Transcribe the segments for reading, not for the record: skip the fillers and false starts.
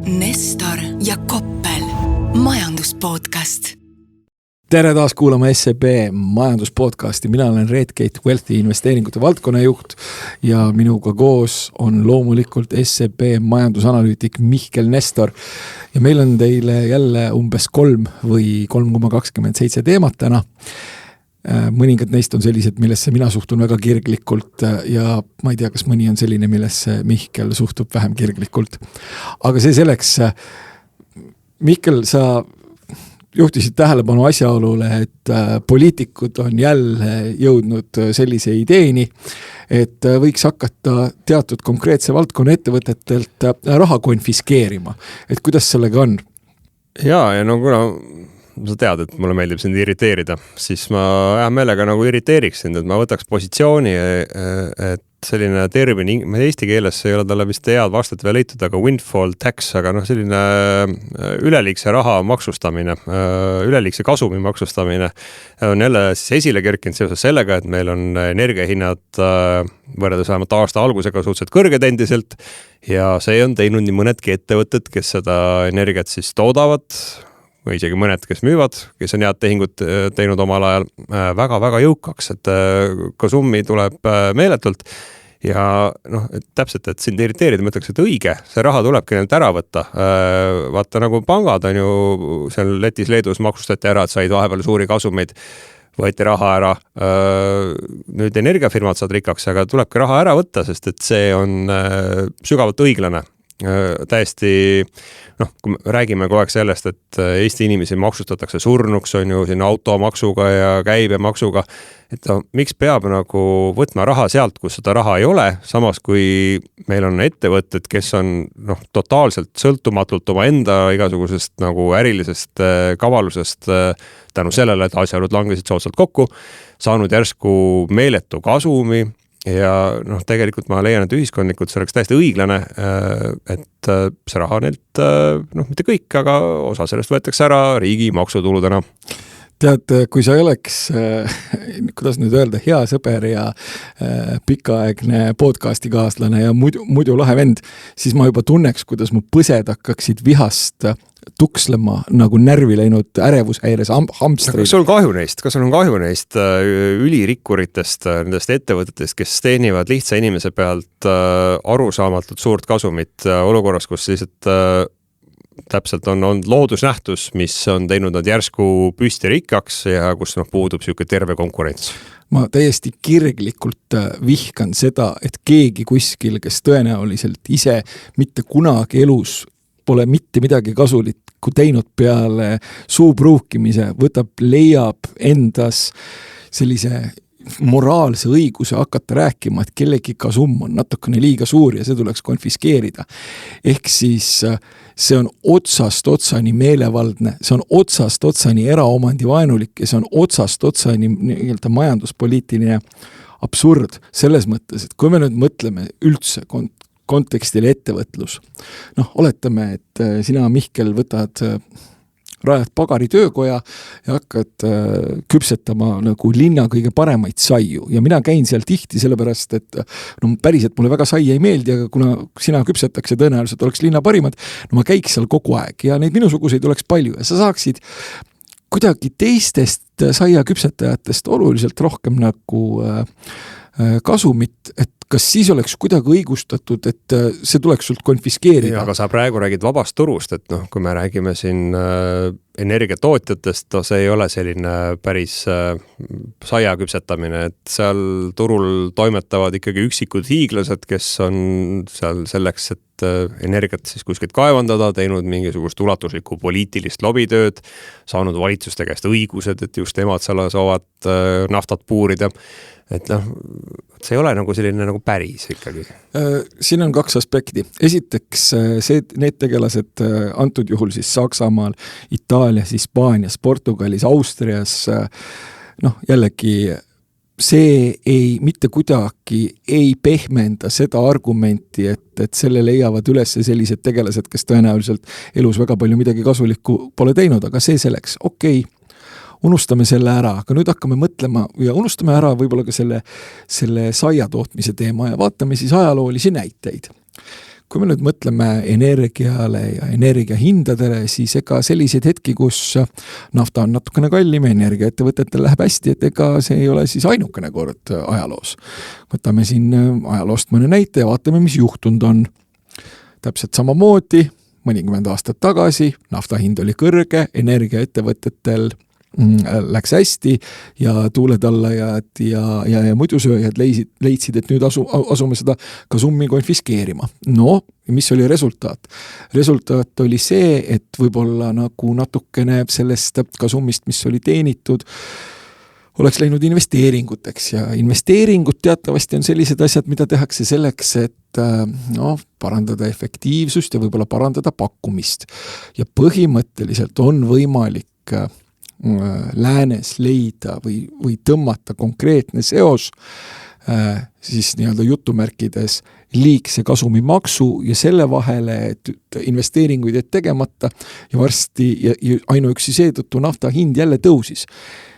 Nestor ja Koppel, majanduspodcast. Tere taas kuulama SEB majanduspodcasti. Mina olen Redgate Wealthi investeeringute valdkonnajuht ja minuga koos on loomulikult SEB majandusanalüütik Mihkel Nestor. Ja meil on teile jälle umbes 3 või 3,27 teemat täna. Mõningad neist on sellised, millesse mina suhtun väga kirglikult ja ma ei tea, kas mõni on selline, millesse Mihkel suhtub vähem kirglikult. Aga see selleks, Mihkel, sa juhtisid tähelepanu asjaolule, et poliitikud on jälle jõudnud sellise ideeni, et võiks hakata teatud konkreetse valdkonna ettevõtetelt raha konfiskeerima. Et kuidas sellega on? Ja no kuna sa tead, et mulle meeldib sind irriteerida, siis ma hea meelega nagu irriteeriks sind, et ma võtaks positsiooni, et selline termin, eesti keeles ei ole talle vist head vastet veel leitud, aga windfall tax, aga selline üleliigse raha maksustamine, üleliigse kasumi maksustamine on jälle siis esile kerkinud seoses sellega, et meil on energiahinnad võrreldes vähemalt aasta algusega suhteliselt kõrged endiselt ja see on teinud nii mõnedki ettevõtted, kes seda energiat siis toodavad, või isegi mõned, kes müüvad, kes on head tehingut teinud omal ajal väga-väga jõukaks, et kasumi tuleb meeletult ja täpselt, et sind irriteerida, ma ütleks, et õige, see raha tulebki neilt ära võtta. Vaata nagu pangad on ju seal Lätis, Leedus maksustati ära, et said vahepeal suuri kasumeid, võeti raha ära, nüüd energiafirmad saad rikkaks, aga tulebki raha ära võtta, sest et see on sügavalt õiglane. Täiesti, kui me räägime kogu aeg sellest, et Eesti inimesi maksustatakse surnuks, on ju siin automaksuga ja käibemaksuga, et miks peab nagu võtma raha sealt, kus seda raha ei ole, samas kui meil on ettevõtted, kes on totaalselt sõltumatult oma enda igasugusest nagu ärilisest kavalusest tänu sellele, et asjaolud langesid soodsalt kokku, saanud järsku meeletu kasumi. Ja tegelikult ma leian, et ühiskondlikult see oleks täiesti õiglane, et see raha neilt, mitte kõik, aga osa sellest võetakse ära riigi maksutuludena. Tead, kui sa ei oleks, kuidas nüüd öelda, hea sõber ja pikaaegne podcasti kaaslane ja muidu lahe vend, siis ma juba tunneks, kuidas mu põsed hakkaksid vihast tukslema nagu närvi läinud ärevushäires hamstrid. Kas sul on kahju neist ülirikkuritest, nendest ettevõtetest, kes teenivad lihtsa inimese pealt arusaamatult suurt kasumit olukorras, kus lihtsalt täpselt on loodusnähtus, mis on teinud nad järsku püsti rikkaks ja kus puudub siuke terve konkurents? Ma täiesti kirglikult vihkan seda, et keegi kuskil, kes tõenäoliselt ise mitte kunagi elus pole mitte midagi kasulikku teinud peale suupruukimise, leiab endas sellise moraalse õiguse hakata rääkima, et kellegi kasum on natukene liiga suur ja see tuleks konfiskeerida. Ehk siis see on otsast otsani meelevaldne, see on otsast otsani eraomandi vaenulik ja see on otsast otsani majanduspoliitiline absurd selles mõttes, et kui me nüüd mõtleme üldse kontekstile ettevõtlus. Oletame, et sina, Mihkel, rajad pagari töökoja ja hakkad küpsetama nagu linna kõige paremaid saiu. Ja mina käin seal tihti sellepärast, et päriselt mulle väga sai ei meeldi, aga kuna sina küpsetaks ja tõenäoliselt oleks linna parimad, ma käiks seal kogu aeg ja neid minusuguseid oleks palju ja sa saaksid kuidagi teistest saia küpsetajatest oluliselt rohkem nagu kasumit, et kas siis oleks kuidagi õigustatud, et see tuleks sult konfiskeerida? Aga sa praegu räägid vabast turust, et kui me räägime siin energiatootjatest, see ei ole selline päris saia küpsetamine, et seal turul toimetavad ikkagi üksikud hiiglased, kes on seal selleks, et energiat siis kuskilt kaevandada, teinud mingisugust ulatuslikku poliitilist lobitööd, saanud valitsuste käest õigused, et just emad seal saavad naftat puurida. Et see ei ole nagu selline nagu päris ikkagi. Siin on 2 aspekti. Esiteks, need tegelased antud juhul siis Saksamaal, Itaalias, Hispaanias, Portugalis, Austrias, jällegi see ei mitte kuidagi ei pehmenda seda argumenti, et selle leiavad üles sellised tegelased, kes tõenäoliselt elus väga palju midagi kasulikku pole teinud, aga see selleks, okei. Unustame selle ära, aga nüüd hakkame mõtlema ja unustame ära võib-olla ka selle saia tootmise teema ja vaatame siis ajaloolisi näiteid. kui me nüüd mõtleme energiale ja energiahindadele, siis ega selliseid hetki, kus nafta on natukene kallim, energiaettevõtetel läheb hästi, et ega see ei ole siis ainukene kord ajaloos. Võtame siin ajaloost mõne näite ja vaatame, mis juhtunud on. Täpselt samamoodi, mõnikümmend aastat tagasi, nafta hind oli kõrge, energiaettevõtetel läks hästi ja tuuletallajad ja muidusööjad leidsid, et nüüd asume seda kasummi konfiskeerima. No, mis oli resultaat? Resultaat oli see, et võib-olla nagu natukene sellest kasumist, mis oli teenitud, oleks läinud investeeringuteks ja investeeringud teatavasti on sellised asjad, mida tehakse selleks, et parandada efektiivsust ja võib-olla parandada pakkumist. Ja põhimõtteliselt on võimalik läänes leida või tõmmata konkreetne seos siis nii-öelda jutumärkides liigse kasumimaksu ja selle vahele, et investeeringuid jäid tegemata ja varsti ja ainuüksi seetõttu nafta hind jälle tõusis.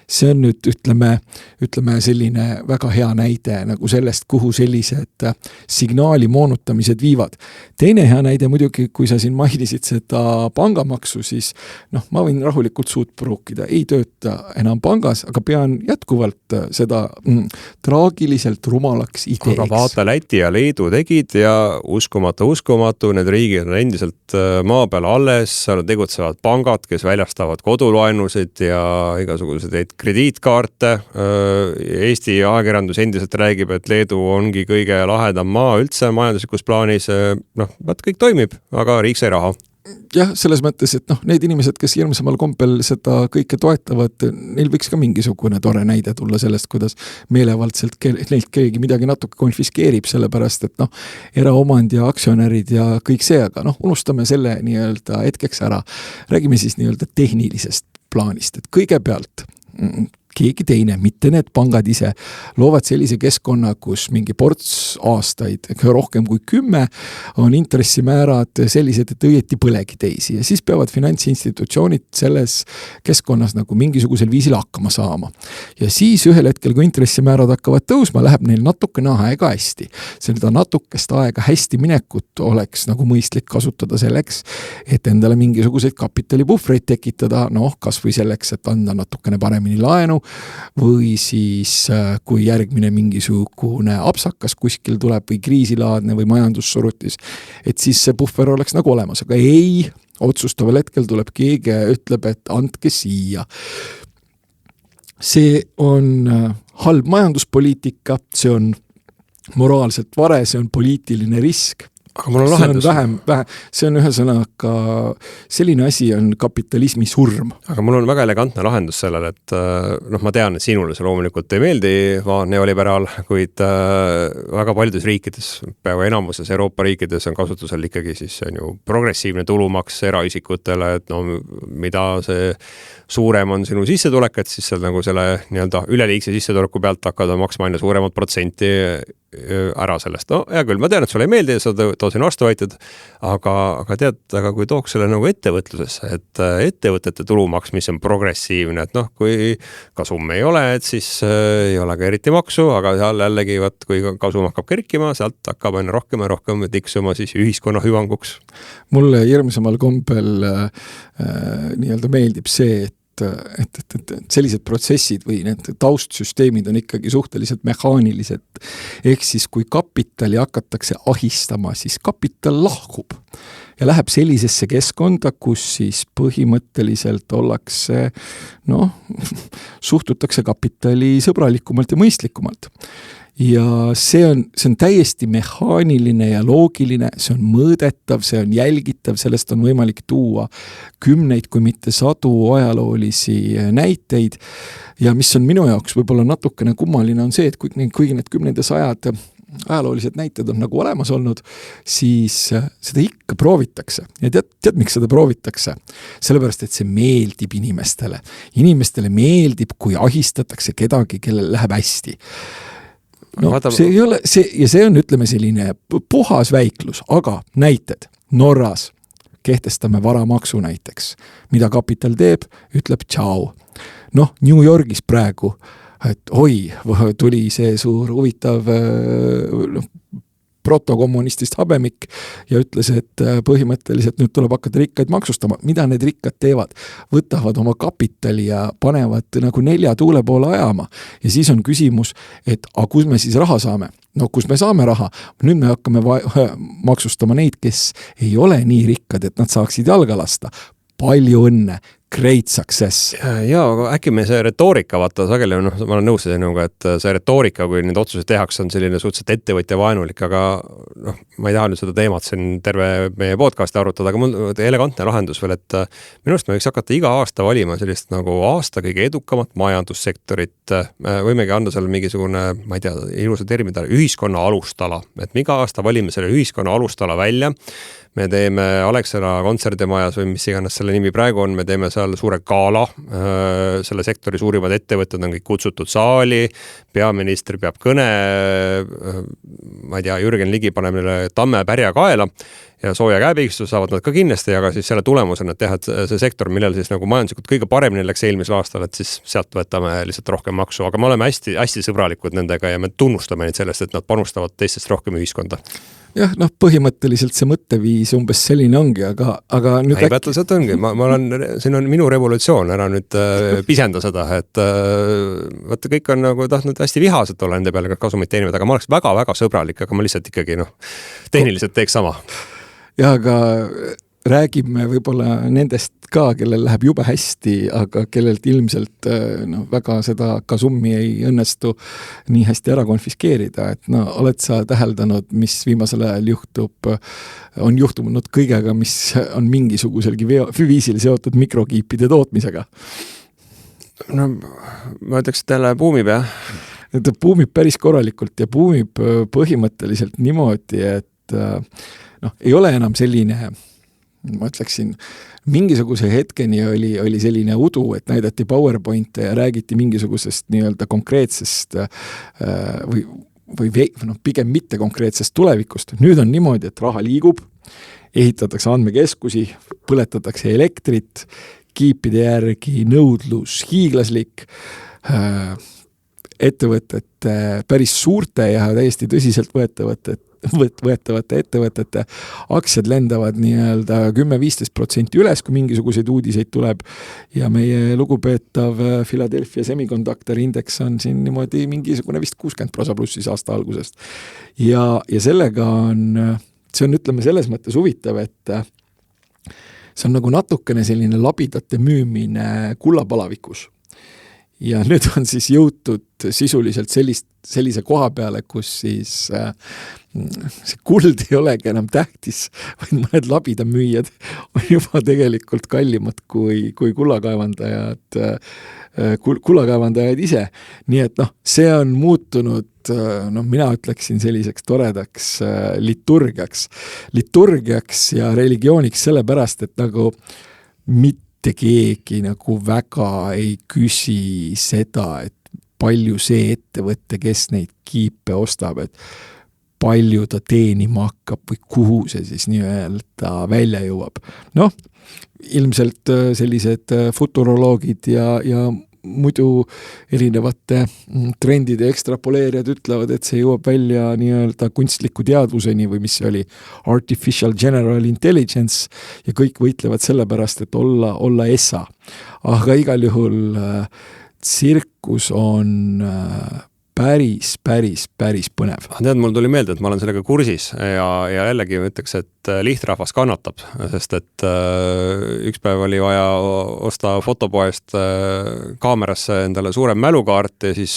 See on nüüd, ütleme selline väga hea näide nagu sellest, kuhu sellised signaali moonutamised viivad. Teine hea näide muidugi, kui sa siin mainisid seda pangamaksu, siis ma võin rahulikult suud pruukida, ei tööta enam pangas, aga pean jätkuvalt seda traagiliselt rumalaks ideeks. Aga vaata, Läti ja Leedu tegid ja uskumatu, need riigid on endiselt maa peal alles, seal tegutsevad pangad, kes väljastavad kodulaenusid ja igasuguseid krediitkaarte. Eesti ajakirjandus endiselt räägib, et Leedu ongi kõige lahedam maa üldse majanduslikus plaanis. Kõik toimib, aga riik sai raha. Jah, selles mõttes, et need inimesed, kes hirmsamal kompel seda kõike toetavad, neil võiks ka mingisugune tore näide tulla sellest, kuidas meelevaldselt neilt keegi midagi natuke konfiskeerib, sellepärast, et eraomand ja aktsionärid ja kõik see, aga unustame selle nii-öelda hetkeks ära. Räägime siis nii-öelda tehnilisest plaanist, et kõigepealt keegi teine, mitte need pangad ise, loovad sellise keskkonna, kus mingi ports aastaid, rohkem kui 10, on intressimäärad sellised, et õieti põlegi teisi. Ja siis peavad finantsinstitutsioonid selles keskkonnas nagu mingisugusel viisil hakkama saama. Ja siis ühel hetkel, kui intressimäärad hakkavad tõusma, läheb neil natukene aega hästi. Seda natukest aega hästi minekut oleks nagu mõistlik kasutada selleks, et endale mingisuguseid kapitalipuhvreid tekitada, kas või selleks, et anda natukene paremini laenu, või siis kui järgmine mingisugune apsakas kuskil tuleb või kriisilaadne või majandussurutis, et siis see puhver oleks nagu olemas, aga ei, otsustaval hetkel tuleb keegi ja ütleb, et andke siia. See on halb majanduspoliitika, see on moraalselt vare, see on poliitiline risk. Aga mul on lahendus. See on ühesõnaga, selline asi on kapitalismi surm. Aga mul on väga elegantne lahendus sellele, et ma tean, et sinule see loomulikult ei meeldi, neoliberaal, kuid väga paljudes riikides, peaaegu enamuses Euroopa riikides on kasutusel ikkagi siis on ju progressiivne tulumaks eraisikutele, et mida see suurem on sinu sissetulek, et siis seal nagu selle nii-öelda üleliigse sissetuleku pealt hakkada maksma aina suuremat protsenti ära sellest. Hea küll, ma tean, et sulle ei meeldi ja sa toosin vastuvõitud, aga kui tooks selle nagu ettevõtlusesse, et ettevõtete tulumaks, mis on progressiivne, et kui kasum ei ole, et siis ei ole ka eriti maksu, aga seal jällegi, kui kasum hakkab kerkima, sealt hakkab aina rohkem ja rohkem tiksuma siis ühiskonna hüvanguks. Mulle hirmsamal kompel nii-öelda meeldib see, et sellised protsessid või need taustsüsteemid on ikkagi suhteliselt mehaanilised. Ehk siis, kui kapitali hakatakse ahistama, siis kapital lahkub ja läheb sellisesse keskkonda, kus siis põhimõtteliselt ollakse, suhtutakse kapitali sõbralikumalt ja mõistlikumalt. Ja see on täiesti mehaaniline ja loogiline, see on mõõdetav, see on jälgitav, sellest on võimalik tuua kümneid, kui mitte 100 ajaloolisi näiteid. Ja mis on minu jaoks võib-olla natukene kummaline on see, et kuigi need 10 ja 100 ajaloolised näited on nagu olemas olnud, siis seda ikka proovitakse. Ja tead, miks seda proovitakse? Sellepärast, et see meeldib inimestele. Inimestele meeldib, kui ahistatakse kedagi, kellel läheb hästi. See ei ole, see on, ütleme, selline puhas väiklus, aga näited Norras kehtestame varamaksu näiteks. Mida kapital teeb? Ütleb tšau. New Yorgis praegu, et tuli see suur huvitav protokommunistist Habemik ja ütles, et põhimõtteliselt nüüd tuleb hakata rikkaid maksustama. Mida need rikkad teevad? Võtavad oma kapitali ja panevad nagu 4 tuule poole ajama. Ja siis on küsimus, et kus me siis raha saame? No kus me saame raha? Nüüd me hakkame maksustama neid, kes ei ole nii rikkad, et nad saaksid jalga lasta. Palju õnne! Great success. Jaa, aga äkki me see retoorika, vaata sageli, ma olen nõus sinuga, et see retoorika, kui need otsused tehakse, on selline suhteliselt ettevõtja vaenulik, aga ma ei taha nüüd seda teemat siin terve meie podcasti arutada, aga mul elegantne lahendus veel, et minust me võiks hakata iga aasta valima sellist nagu aasta kõige edukamat majandussektorit, võimegi anda seal mingisugune, ma ei tea, ilusa termina, ühiskonna alustala, et me iga aasta valime selle ühiskonna alustala välja. Me teeme Alexela kontserdimajas või mis iganes selle nimi praegu on, me teeme seal suure gala, selle sektori suurimad ettevõtted on kõik kutsutud saali, peaminister peab kõne, ma ei tea, Jürgen Ligi paneb neile tamme pärja kaela ja sooja käepigistus saavad nad ka kindlasti, aga siis selle tulemusena teha see sektor, millel siis nagu majanduslikult kõige paremini läks eelmisel aastal, et siis sealt võtame lihtsalt rohkem maksu, aga me oleme hästi, hästi sõbralikud nendega ja me tunnustame neid sellest, et nad panustavad teistest rohkem ühiskonda. Jah, põhimõtteliselt see mõtteviis umbes selline ongi, aga nüüd ei pätta, sealt ongi, ma olen, siin on minu revolutsioon, ära nüüd pisenda seda, et vaata, kõik on nagu tahtnud hästi vihased olla nende peale kasumit teenivad, aga ma oleks väga-väga sõbralik, aga ma lihtsalt ikkagi tehniliselt teeks sama. Ja aga räägime võib-olla nendest ka, kellel läheb jube hästi, aga kellelt ilmselt väga seda kasummi ei õnnestu nii hästi ära konfiskeerida, et oled sa täheldanud, mis viimasel ajal on juhtunud kõigega, mis on mingisuguselgi viisil seotud mikrokiipide tootmisega? No ma ütleks, et jälle buumib, jah? Ta buumib päris korralikult ja buumib põhimõtteliselt niimoodi, et ei ole enam selline, ma ütleksin, mingisuguse hetkeni oli selline udu, et näidati PowerPointe ja räägiti mingisugusest nii-öelda konkreetsest või pigem mitte konkreetsest tulevikust. Nüüd on niimoodi, et raha liigub, ehitatakse andmekeskusi, põletatakse elektrit, kiipide järgi nõudlus hiiglaslik, ettevõtete päris suurte ja täiesti tõsiselt võetavate ettevõtete aktsiad lendavad nii-öelda 10-15% üles, kui mingisuguseid uudiseid tuleb ja meie lugupeetav Philadelphia Semiconductor Index on siin niimoodi mingisugune vist 60% plussis aasta algusest. Ja sellega see on ütleme selles mõttes huvitav, et see on nagu natukene selline labidate müümine kullapalavikus. Ja nüüd on siis jõutud sisuliselt sellise koha peale, kus siis see kuld ei olegi enam tähtis, vaid mõned labidamüüjad on juba tegelikult kallimad kui kullakaevandajad ise. Nii et see on muutunud, mina ütleksin selliseks toredaks liturgiaks ja religiooniks sellepärast, et nagu mitte keegi nagu väga ei küsi seda, et palju see ettevõtte, kes neid kiipe ostab, et palju ta teenima hakkab või kuhu see siis nii-öelda välja jõuab. Ilmselt sellised futuroloogid ja muidu erinevate trendide ekstrapoleerijad ütlevad, et see jõuab välja nii-öelda kunstliku teadvuseni või mis see oli, artificial general intelligence ja kõik võitlevad sellepärast, et olla essa. Aga igal juhul tsirkus on päris põnev. Tead, mul tuli meelde, et ma olen sellega kursis ja jällegi ütleks, et lihtrahvas kannatab, sest et üks päev oli vaja osta fotopoest kaamerasse endale suurem mälukaart ja siis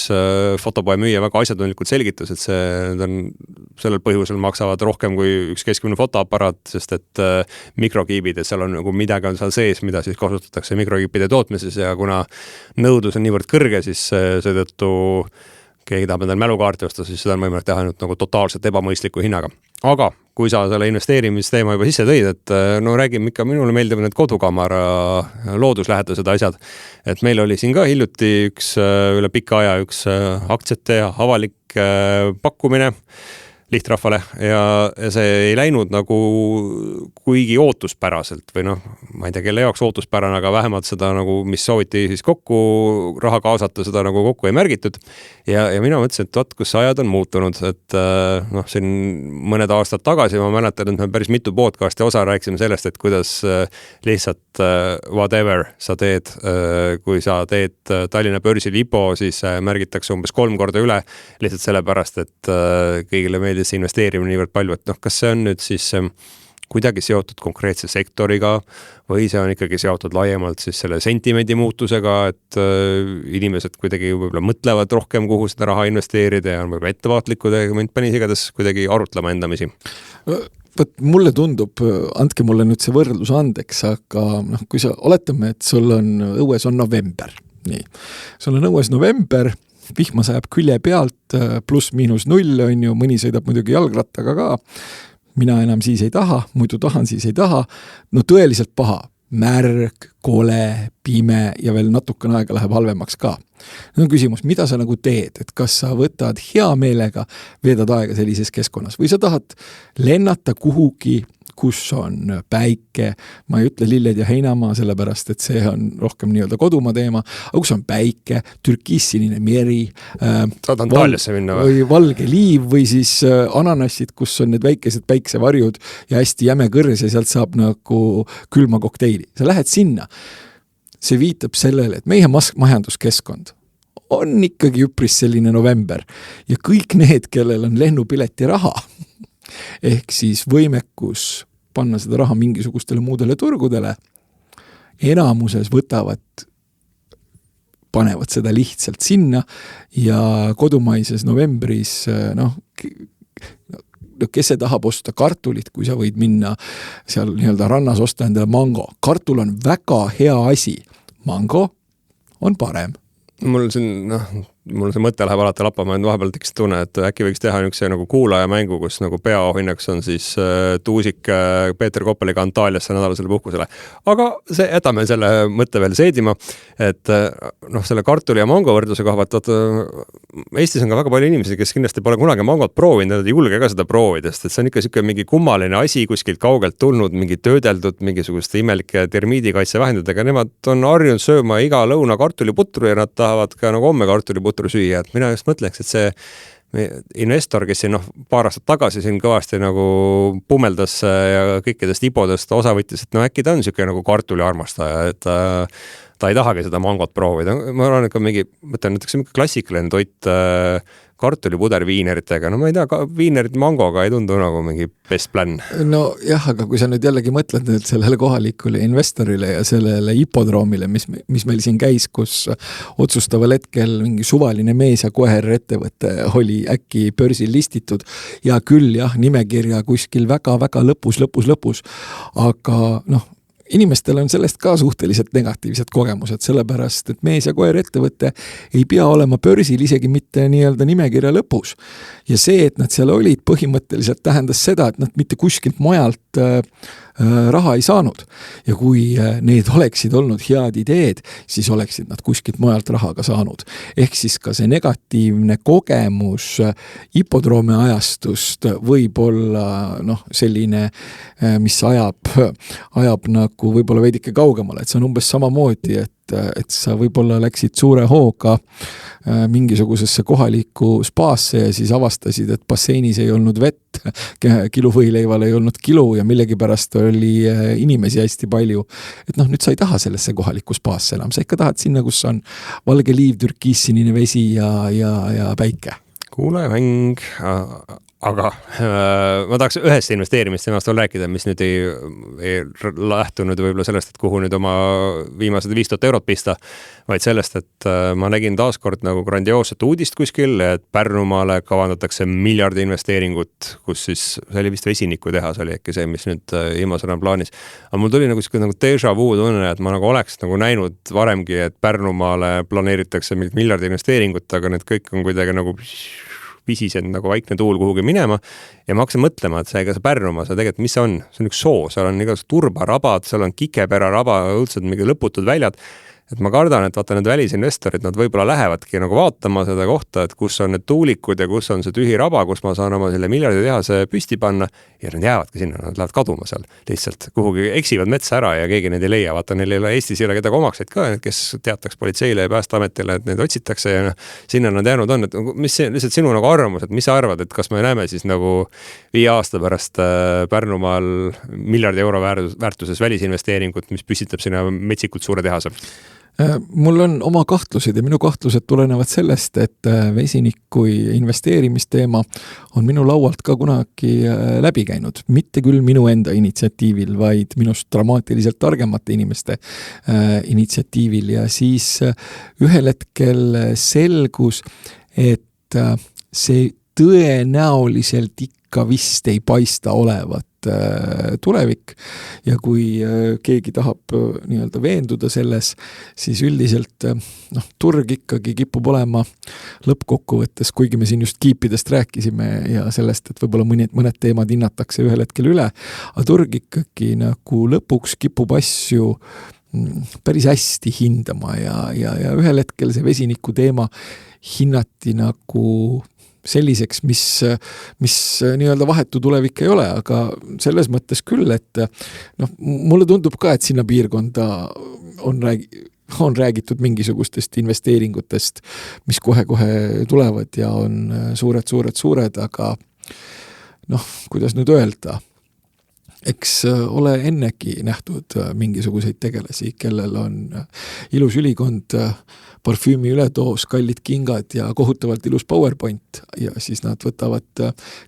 fotopoe müüja väga asjatundlikult selgitas, et sellel põhjusel maksavad rohkem kui üks keskmine fotoaparaat, sest et mikrokiibid, et seal on nagu midagi on seal sees, mida siis kasutatakse mikrokiipide tootmises ja kuna nõudlus on niivõrd kõrge, siis seetõttu keegi tahab endal mälukaarti osta, siis seda on võimalik teha ainult nagu totaalselt ebamõistliku hinnaga. Aga kui sa selle investeerimisteema juba sisse tõid, et räägime ikka, minule meeldivad need kodukaamara looduslähedased asjad. Et meil oli siin ka hiljuti üle pika aja üks aktsiate avalik pakkumine. lihtrahvale ja see ei läinud nagu kuigi ootuspäraselt või noh, ma ei tea, kelle jaoks ootuspärane, aga vähemalt seda nagu, mis sooviti siis kokku raha kaasata, seda nagu kokku ei märgitud. Ja mina mõtlesin, et vaat, kus ajad on muutunud, et noh, siin mõned aastad tagasi ma mäletan, et me päris mitu podcasti osa rääkisime sellest, et kuidas lihtsalt whatever sa teed, kui sa teed Tallinna börsil IPO, siis märgitakse umbes 3 korda üle, lihtsalt sellepärast, et kõigile meeldib see investeerimine niivõrd palju, et noh, kas see on nüüd siis kuidagi seotud konkreetse sektoriga või see on ikkagi seotud laiemalt siis selle sentimendi muutusega, et inimesed kuidagi võib-olla mõtlevad rohkem, kuhu seda raha investeerida ja on võib-olla ettevaatlikud ja mind pani igatahes kuidagi arutlema endamisi. Võt, mulle tundub, andke mulle nüüd see võrdlus andeks, aga noh, kui sa oletame, et sul on õues on november, nii, sul on õues november, vihma sajab külje pealt, +-0 on ju, mõni sõidab muidugi jalgrattaga ka, mina enam siis ei taha, muidu tahan, siis ei taha, no tõeliselt paha, märg, kole, pime ja veel natukene aega läheb halvemaks ka. No küsimus, mida sa nagu teed, et kas sa võtad hea meelega, veedad aega sellises keskkonnas või sa tahad lennata kuhugi, kus on päike, ma ei ütle lilled ja heinamaa, sellepärast, et see on rohkem nii-öelda kodumaa teema, aga kus on päike, türkiissinine meri, saad Antaaliasse minna või valge liiv või siis ananassid, kus on need väikesed päiksevarjud ja hästi jäme kõrs ja sealt saab nagu külma kokteili. Sa lähed sinna. See viitab sellele, et meie majanduskeskkond on ikkagi üpris selline november ja kõik need, kellel on lennupileti raha, ehk siis võimekus panna seda raha mingisugustele muudele turgudele, enamuses panevad seda lihtsalt sinna ja kodumaises novembris, noh, kes see tahab osta kartulit, kui sa võid minna seal nii-öelda rannas osta endale mango. Kartul on väga hea asi. Mango on parem. Mul see mõte läheb alati lappama, et vahepeal tekkis tunne, et äkki võiks teha niisuguse nagu kuulaja mängu, kus nagu peaohinnaks on siis Tuusik Peeter Koppeliga Antaaliasse nädalasele puhkusele. Aga jätame selle mõtte veel seedima, et noh, selle kartuli ja mango võrdluse kohvat, Eestis on ka väga palju inimesi, kes kindlasti pole kunagi mangot proovinud, nad ei julge ka seda proovida, sest see on ikka siuke mingi kummaline asi kuskilt kaugelt tulnud, mingi töödeldud mingisuguste imelike termiidikaitsevahenditega, nemad on harjunud sööma iga lõuna kartuliputru ja nad tahavad ka nagu homme kartuliputru süüa, et mina just mõtleks, et see investor, kes siin paar aastat tagasi siin kõvasti nagu pummeldas ja kõikidest IPO-dest osa võttis, et no äkki ta on siuke nagu kartuli armastaja, et ta ei tahagi seda mangot proovida. Ma arvan, et mingi, mõtlen näiteks klassikaline toit kartulipuder viineritega, no ma ei tea, viinerid mangoga ei tundu nagu mingi best plan. No jah, aga kui sa nüüd jällegi mõtled nüüd sellele kohalikule investorile ja sellele hipodroomile, mis meil siin käis, kus otsustaval hetkel mingi suvaline mees ja koer ettevõte oli äkki börsil listitud ja küll jah, nimekirja kuskil väga-väga lõpus, aga noh, inimestel on sellest ka suhteliselt negatiivsed kogemused, sellepärast, et mees ja koer ettevõte ei pea olema börsil isegi mitte nii-öelda nimekirja lõpus. Ja see, et nad seal olid, põhimõtteliselt tähendas seda, et nad mitte kuskilt mujalt raha ei saanud. Ja kui need oleksid olnud head ideed, siis oleksid nad kuskilt mujalt raha ka saanud. Ehk siis ka see negatiivne kogemus hipodroome ajastust võib olla selline, mis ajab nagu võib-olla veidike kaugemale, et see on umbes samamoodi, et sa võib-olla läksid suure hooga mingisugusesse kohalikku spaasse ja siis avastasid, et basseinis ei olnud vett, kiluvõileival ei olnud kilu ja millegipärast oli inimesi hästi palju. Et nüüd sa ei taha sellesse kohalikku spaasse enam, sa ikka tahad sinna, kus on valge liiv, türkiissinine vesi ja päike. Kuule mäng, aga ma tahaks ühest investeerimist temast veel rääkida, mis nüüd ei lähtunud võib-olla sellest, et kuhu nüüd oma viimased 5000 eurot pista, vaid sellest, et ma nägin taaskord nagu grandioosset uudist kuskil, et Pärnumaale kavandatakse miljardi investeeringut, kus siis see oli vist vesiniku tehas, oli äkki see, mis nüüd ilmasõna plaanis. Aga mul tuli nagu déjà vu tunne, et ma nagu oleks nagu näinud varemgi, et Pärnumaale planeeritakse miljardi investeeringut, aga need kõik on kuidagi nagu visised nagu vaikne tuul kuhugi minema ja ma hakkasin mõtlema, et see Pärnumaa, see tegelikult, mis see on? See on üks soo, seal on igasugused turbarabad, seal on Kikepera raba, õudselt mingi lõputud väljad. et ma kardan, et vaata need välisinvestorid, nad võib-olla lähevadki nagu vaatama seda kohta, et kus on need tuulikud ja kus on see tühi raba, kus ma saan oma selle miljarditehase püsti panna ja nad jäävadki sinna, nad lähevad kaduma seal lihtsalt, kuhugi eksivad metsa ära ja keegi neid ei leia. Vaata, neil ei ole Eestis ei ole kedagi omakseid ka, kes teataks politseile ja Päästeametile, et neid otsitakse ja sinna nad jäänud on. Et mis see lihtsalt sinu nagu arvamus, et mis sa arvad, et kas me näeme siis nagu 5 aasta pärast Pärnumaal miljardi euro väärtuses välisinvesteeringut, mis püstitab sinna metsikult suure tehase? Mul on oma kahtlused ja minu kahtlused tulenevad sellest, et vesinik kui investeerimisteema on minu laualt ka kunagi läbi käinud. Mitte küll minu enda initsiatiivil, vaid minust dramaatiliselt targemate inimeste initsiatiivil ja siis ühel hetkel selgus, et see tõenäoliselt ikka vist ei paista olevat tulevik ja kui keegi tahab nii-öelda veenduda selles, siis üldiselt turg ikkagi kipub olema lõppkokkuvõttes, kuigi me siin just kiipidest rääkisime ja sellest, et võib-olla mõned teemad hinnatakse ühel hetkel üle, aga turg ikkagi nagu lõpuks kipub asju päris hästi hindama ja ühel hetkel see vesiniku teema hinnati nagu selliseks, mis nii-öelda vahetu tulevik ei ole, aga selles mõttes küll, et mulle tundub ka, et sinna piirkonda on räägitud mingisugustest investeeringutest, mis kohe-kohe tulevad ja on suured, aga kuidas nüüd öelda, eks ole ennegi nähtud mingisuguseid tegelasi, kellel on ilus ülikond, parfüümi ületoos, kallid kingad ja kohutavalt ilus PowerPoint ja siis nad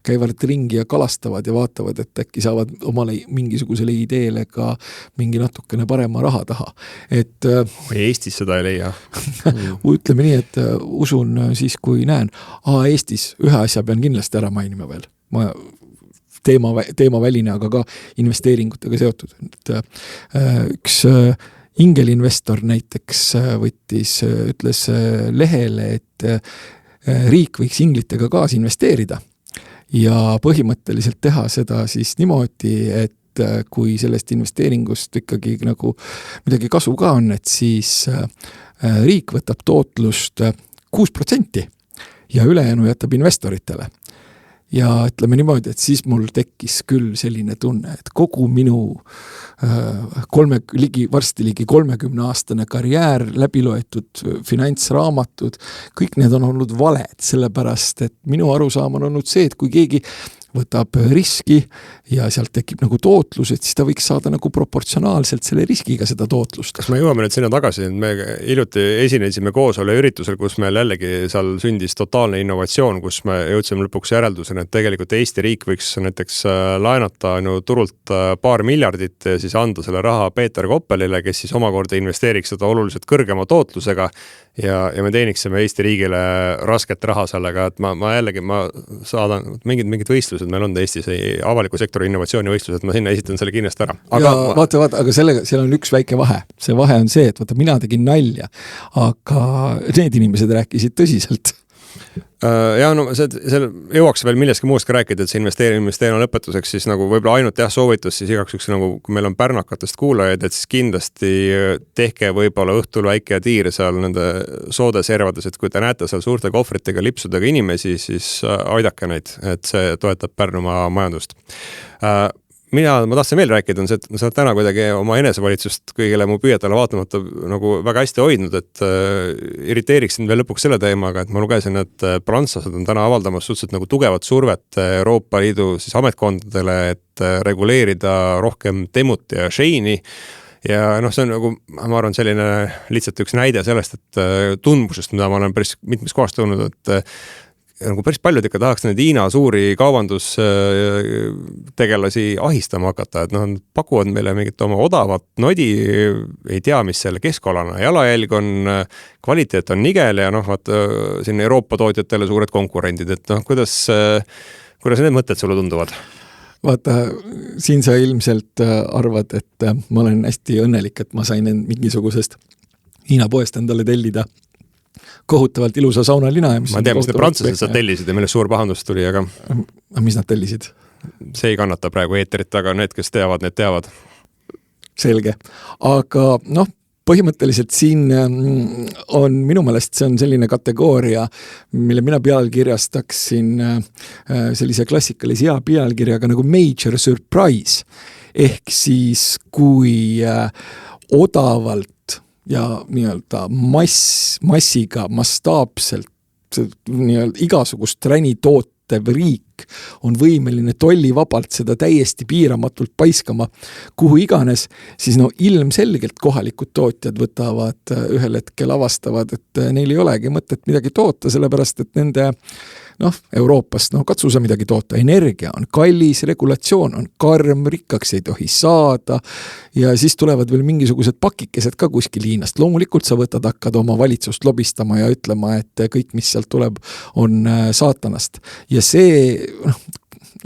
käivad ringi ja kalastavad ja vaatavad, et äkki saavad omale mingisugusele ideele ka mingi natukene parema raha taha. Et Eestis seda ei leia. Ütleme nii, et usun siis, kui näen. Eestis ühe asja pean kindlasti ära mainima veel. Teemaväline, aga ka investeeringutega seotud. Üks ingelinvestor näiteks ütles lehele, et riik võiks inglitega kaasinvesteerida ja põhimõtteliselt teha seda siis niimoodi, et kui sellest investeeringust ikkagi nagu midagi kasu ka on, et siis riik võtab tootlust 6% ja ülejäänu jätab investoritele. Ja ütleme niimoodi, et siis mul tekkis küll selline tunne, et kogu minu varsti ligi 30-aastane karjäär, läbiloetud finantsraamatud, kõik need on olnud valed, sellepärast, et minu arusaam on olnud see, et kui keegi võtab riski ja sealt tekib nagu tootlus, et siis ta võiks saada nagu proportsionaalselt selle riskiga seda tootlust. Kas me jõuame nüüd sinna tagasi, et me hiljuti esinesime koosole üritusel, kus meil jällegi seal sündis totaalne innovatsioon, kus me jõudsime lõpuks järeldusena, et tegelikult Eesti riik võiks näiteks laenata turult paar miljardit ja siis anda selle raha Peeter Koppelile, kes siis omakorda investeeriks seda oluliselt kõrgema tootlusega ja me teeniksime Eesti riigile rasket raha sellega, et ma saadan mingid võistlused, meil on Eestis avaliku sektori innovatsioonivõistlused, ma sinna esitan selle kindlasti ära. Vaata, aga seal on üks väike vahe. See vahe on see, et vaata, mina tegin nalja, aga need inimesed rääkisid tõsiselt. Ja see jõuaks veel milleski muust ka rääkida, et see investeerimisteena lõpetuseks siis nagu võib-olla ainult soovitus siis igaks üks nagu, kui meil on pärnakatest kuulajaid, et siis kindlasti tehke võib-olla õhtul väike tiir seal nende soodeservades, et kui te näete seal suurte kohvritega, lipsudega inimesi, siis aidake neid, et see toetab Pärnumaa majandust. Ma tahtsin veel rääkida, on see, et sa oled täna kuidagi oma enesevalitsust kõigile mu püüetele vaatamata nagu väga hästi hoidnud, et irriteeriksin veel lõpuks selle teemaga, et ma lugesin, et prantslased on täna avaldamas suhteliselt nagu tugevat survet Euroopa Liidu siis ametkondadele, et reguleerida rohkem Temut ja Sheini. Ja see on nagu, ma arvan, selline lihtsalt üks näide sellest, et tundmusest, mida ma olen päris mitmes kohast tulnud, et nagu päris paljud ikka tahaks neid Hiina suuri kaubandustegelasi ahistama hakata, et pakuvad meile mingit oma odavat nodi, ei tea, mis selle keskolana jalajälg on, kvaliteet on nigel ja siin Euroopa tootjatele suured konkurendid, et kuidas need mõtted sulle tunduvad? Vaata, siin sa ilmselt arvad, et ma olen hästi õnnelik, et ma sain mingisugusest Hiina poest endale tellida kohutavalt ilusa saunalina. Ma tean, mis te prantslased sa tellisid ja millest suur pahandus tuli, aga mis nad tellisid? See ei kannata praegu eeterit, aga need, kes teavad, need teavad. Selge. Aga põhimõtteliselt siin on minu meelest see on selline kategooria, mille mina pealkirjastaksin sellise klassikalise hea pealkirjaga nagu major surprise. Ehk siis kui odavalt ja nii-öelda massiga, mastaapselt nii-öelda igasugust träni tootev riik on võimeline tollivabalt seda täiesti piiramatult paiskama kuhu iganes, siis ilmselgelt kohalikud tootjad võtavad ühel hetkel avastavad, et neil ei olegi mõtet midagi toota, sellepärast et nende Euroopast, katsu sa midagi toota, energia on kallis, regulatsioon on karm, rikkaks ei tohi saada ja siis tulevad veel mingisugused pakikesed ka kuskil Hiinast. Loomulikult sa hakkad oma valitsust lobistama ja ütlema, et kõik, mis sealt tuleb, on saatanast. Ja see,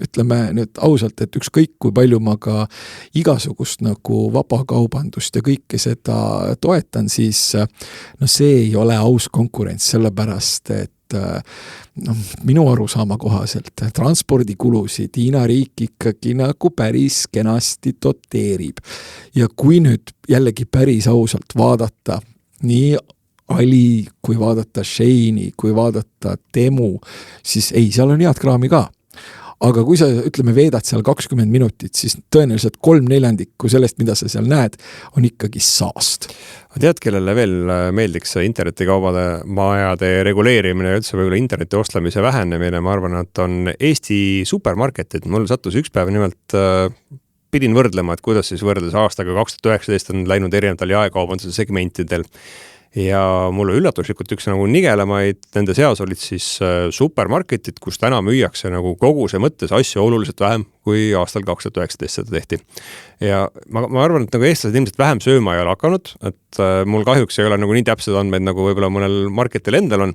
ütleme nüüd ausalt, et ükskõik kui palju ma ka igasugust nagu vabakaubandust ja kõike seda toetan, siis see ei ole aus konkurents, sellepärast, et minu arusaama kohaselt transpordikulusid Hiina riik ikkagi nagu päris kenasti doteerib. Ja kui nüüd jällegi päris ausalt vaadata nii Ali, kui vaadata Sheini, kui vaadata Temu, siis ei, seal on head kraami ka. Aga kui sa, ütleme, veedad seal 20 minutit, siis tõenäoliselt 3/4 sellest, mida sa seal näed, on ikkagi saast. Tead, kellele veel meeldiks internetikaubade majade reguleerimine ja üldse võib-olla interneti ostlemise vähenemine, ma arvan, et on Eesti supermarketid. Mul sattus üks päev nimelt pidin võrdlema, et kuidas siis võrdes aastaga 2019 on läinud erinevatel jaekaubanduse segmentidel. Ja mulle üllatuslikult üks nagu nigelamaid nende seas olid siis supermarketid, kus täna müüakse nagu koguse mõttes asju oluliselt vähem kui aastal 2019 seda tehti. Ja ma arvan, et nagu eestlased ilmselt vähem sööma ei ole hakanud, et mul kahjuks ei ole nagu nii täpsed andmeid, nagu võib-olla mõnel marketil endal on,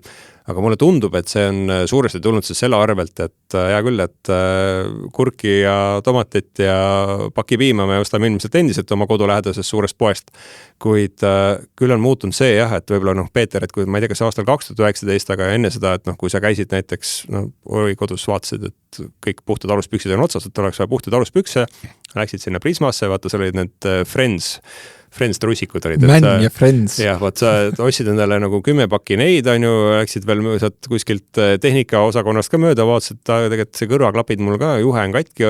aga mulle tundub, et see on suuresti tulnud siis selle arvelt, et hea küll, et kurki ja tomatit ja pakipiima me ostame ilmselt endiselt oma kodulähedasest suurest poest, kuid küll on muutunud see jah, et võib-olla Peeter, et kui ma ei tea, kas aastal 2019, aga enne seda, et kui sa käisid näiteks, oli kodus vaatasid, et kõik puhtad aluspüksid on otsas, et oleks vaja puhtad aluspükse, läksid sinna Prismasse, vaata, seal olid need Friends trussikud olid. Man ja Friends. Jah, vaat sa ostsid endale nagu 10 pakki neid, läksid veel saad kuskilt tehnika osakonnast ka mööda, vaatasid, et tegelikult see kõrvaklapid mul ka, juhe on katki,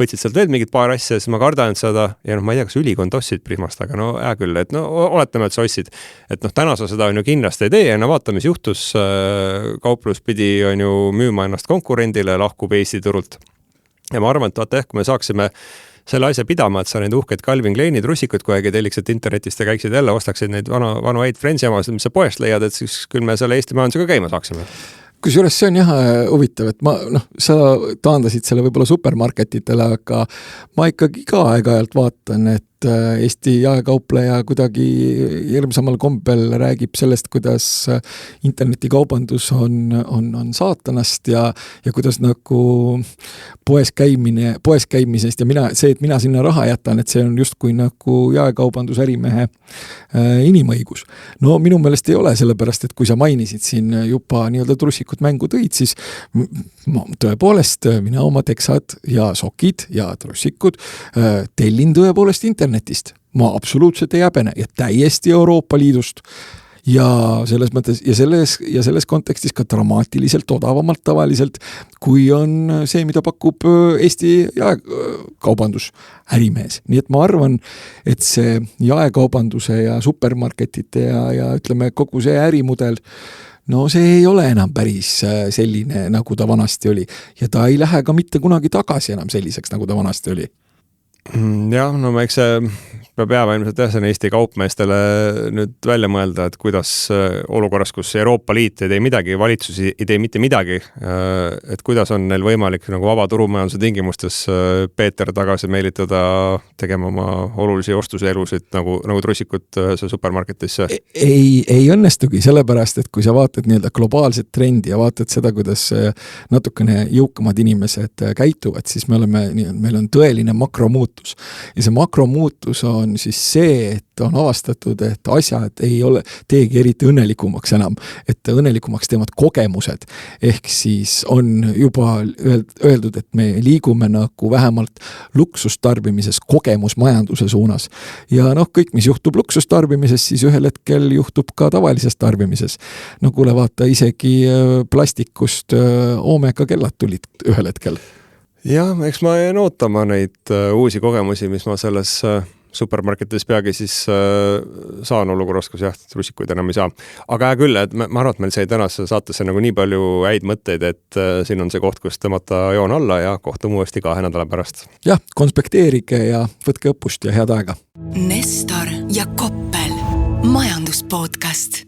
võtsid sealt veel mingid paar asja, siis ma kardan seda ja ma ei tea, kas ülikond ostsid Prismast, aga hea küll, et oletame, et sa ostsid, et täna sa seda kindlasti ei tee ja vaata, mis juhtus, kauplus pidi müüma ennast konkurendile, lahkub Eesti turult. Ja ma arvan, et vaata, kui me saaksime selle asja pidama, et sa neid uhkeid Calvin Kleini trussikud koegi telliksid internetist ja käiksid jälle, ostaksid neid vanu häid Friendsi omasid, mis sa poest leiad, et siis küll me selle Eesti majandusega käima saaksime. Kusjuures see on jah huvitav, et sa taandasid selle võib-olla supermarketitele, aga ma ikkagi ka aeg-ajalt vaatan, et Eesti jaekaupleja kuidagi hirmsamal kombel räägib sellest, kuidas internetikaubandus on saatanast ja kuidas nagu poes käimisest ja see, et mina sinna raha jätan, et see on justkui nagu jaekaubandusärimehe inimõigus. No minu meelest ei ole, sellepärast, et kui sa mainisid siin juba nii-öelda trussikut mängu tõid, siis tõepoolest mina oma teksad ja sokid ja trussikud tellin tõepoolest internetist. Ma absoluutselt ei häbene ja täiesti Euroopa Liidust ja selles mõttes ja selles kontekstis ka dramaatiliselt odavamalt tavaliselt, kui on see, mida pakub Eesti jaekaubandus ärimees. Nii et ma arvan, et see jaekaubanduse ja supermarketite ja ütleme kogu see ärimudel, see ei ole enam päris selline, nagu ta vanasti oli ja ta ei lähe ka mitte kunagi tagasi enam selliseks, nagu ta vanasti oli. Jah, eks see peab jääma ilmselt see Eesti kaupmeestele nüüd välja mõelda, et kuidas olukorras, kus Euroopa Liit ei tee midagi, valitsus ei tee mitte midagi, et kuidas on neil võimalik nagu vaba turumajanduse tingimustes Peeter tagasi meelitada tegema oma olulisi ostuselusid nagu trussikud supermarketis. Ei õnnestugi, sellepärast, et kui sa vaatad nii-öelda globaalset trendi ja vaatad seda, kuidas natukene jõukamad inimesed käituvad, siis meil on tõeline makromuutus ja see makromuutus on on siis see, et on avastatud, et asjad ei ole, teegi eriti õnnelikumaks enam, et õnnelikumaks teevad kogemused. Ehk siis on juba öeldud, et me liigume nagu vähemalt luksustarbimises kogemusmajanduse suunas. Ja kõik, mis juhtub luksustarbimises, siis ühel hetkel juhtub ka tavalises tarbimises. No kuule, vaata, isegi plastikust Omega kellad tulid ühel hetkel. Jah, eks ma jään ootama neid uusi kogemusi, mis ma selles supermarketis peagi siis saan olukorras, kus jah, russikuid enam ei saa. Aga küll, et ma arvan, et meil sai tänase saatesse nagu nii palju häid mõtteid, et siin on see koht, kus tõmmata joon alla ja kohtume uuesti 2 nädala pärast. Jah, konspekteerige ja võtke õppust ja head aega. Nestor ja Koppel, majanduspodcast.